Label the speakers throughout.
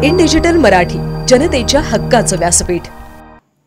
Speaker 1: In digital Marathi, जनतेच्या हक्काचं व्यासपीठ।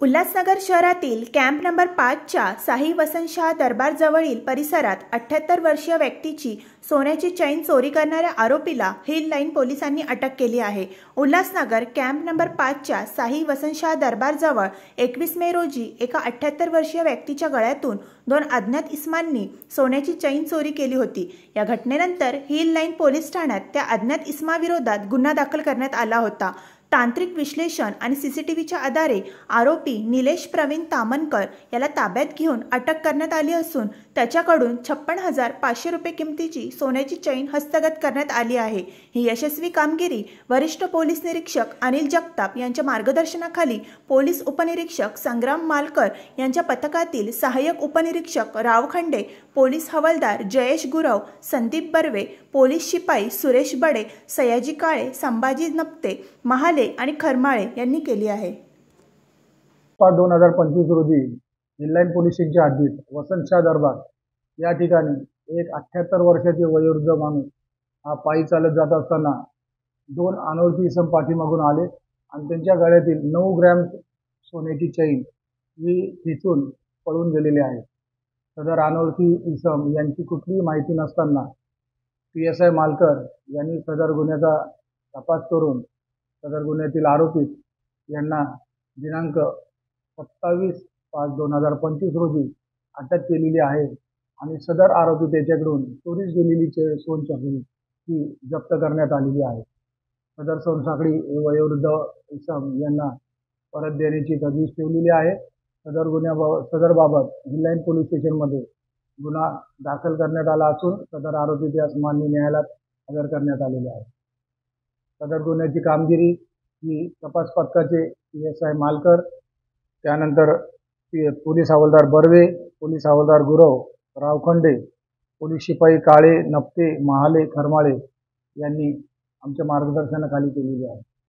Speaker 2: उल्हासनगर शहरातील कॅम्प नंबर 5च्या साई वसंतशाह दरबार जवळील परिसरात 78 वर्षीय व्यक्तीची सोन्याची चैन चोरी करणाऱ्या आरोपीला हिल लाईन पोलिसांनी अटक केली आहे। उल्हासनगर कॅम्प नंबर 5च्या साई वसंतशाह दरबार जवळ 21 मे रोजी एका 78 वर्षीय व्यक्तीच्या गळ्यातून 2 अज्ञात इसमांनी सोन्याची चैन चोरी केली होती। या घटनेनंतर हिल लाईन पोलीस ठाण्यात त्या अज्ञात इसमाविरोधात गुन्हा दाखल करण्यात आला होता। तांत्रिक विश्लेषण आणि सीसीटीव्हीच्या आधारे आरोपी निलेश प्रवीण तामनकर याला ताब्यात घेऊन अटक करण्यात आली असून त्याच्याकडून 56,500 रुपये किमतीची सोन्याची चैन हस्तगत करण्यात आली आहे। ही यशस्वी कामगिरी वरिष्ठ पोलीस निरीक्षक अनिल जगताप यांच्या मार्गदर्शनाखाली पोलीस उपनिरीक्षक संग्राम मालकर यांच्या पथकातील सहाय्यक उपनिरीक्षक रावखंडे, पोलीस हवालदार जयेश गुरव, संदीप बर्वे, पोलीस शिपाई सुरेश बडे, सयाजी काळे, संभाजी नप्ते, महाले आणि खरमाळे यांनी केली आहे।
Speaker 3: 2025 रोजी हिल पोलीस स्टेशनच्या हद्दीत वसंतशाह दरबार या ठिकाणी एक 78 वर्षाचे वयोवृद्ध माणूस हा पायी चालत जात असताना 2 अनोळखी इसम पाठीमागून आले आणि त्यांच्या गळ्यातील 9 ग्रॅम सोन्याची चैन ही खिचून पळून गेलेली आहे। सदर अनोळखी इसम यांची कुठलीही माहिती नसताना PSI मालकर यांनी सदर गुन्ह्याचा तपास करून सदर गुन्ह्यातील आरोपी यांना दिनांक 27/5/2025 रोजी अटक केलेली आहे आणि सदर आरोपी त्याच्याकडून चोरीस गेलेली सोनसाखळी ही जप्त करण्यात आलेली आहे। सदर सोनसाखळी वयोवृद्ध इसम यांना परत देण्याची तजवीज ठेवलेली आहे। सदर बाबत हिल पोलीस स्टेशनमध्ये गुन्हा दाखल करण्यात आला असून सदर आरोपी त्यास मान्य न्यायालयात हजर करण्यात आलेले आहे। सदर गुन्ह्याची कामगिरी ही तपास पथकाचे PSI मालकर, त्यानंतर पोलीस हवालदार बर्वे, पोलीस हवालदार गुरव, रावखंडे, पोलीस शिपाई काळे, नप्ते, महाले, खरमाळे यांनी आमच्या मार्गदर्शनाखाली केलेली आहे।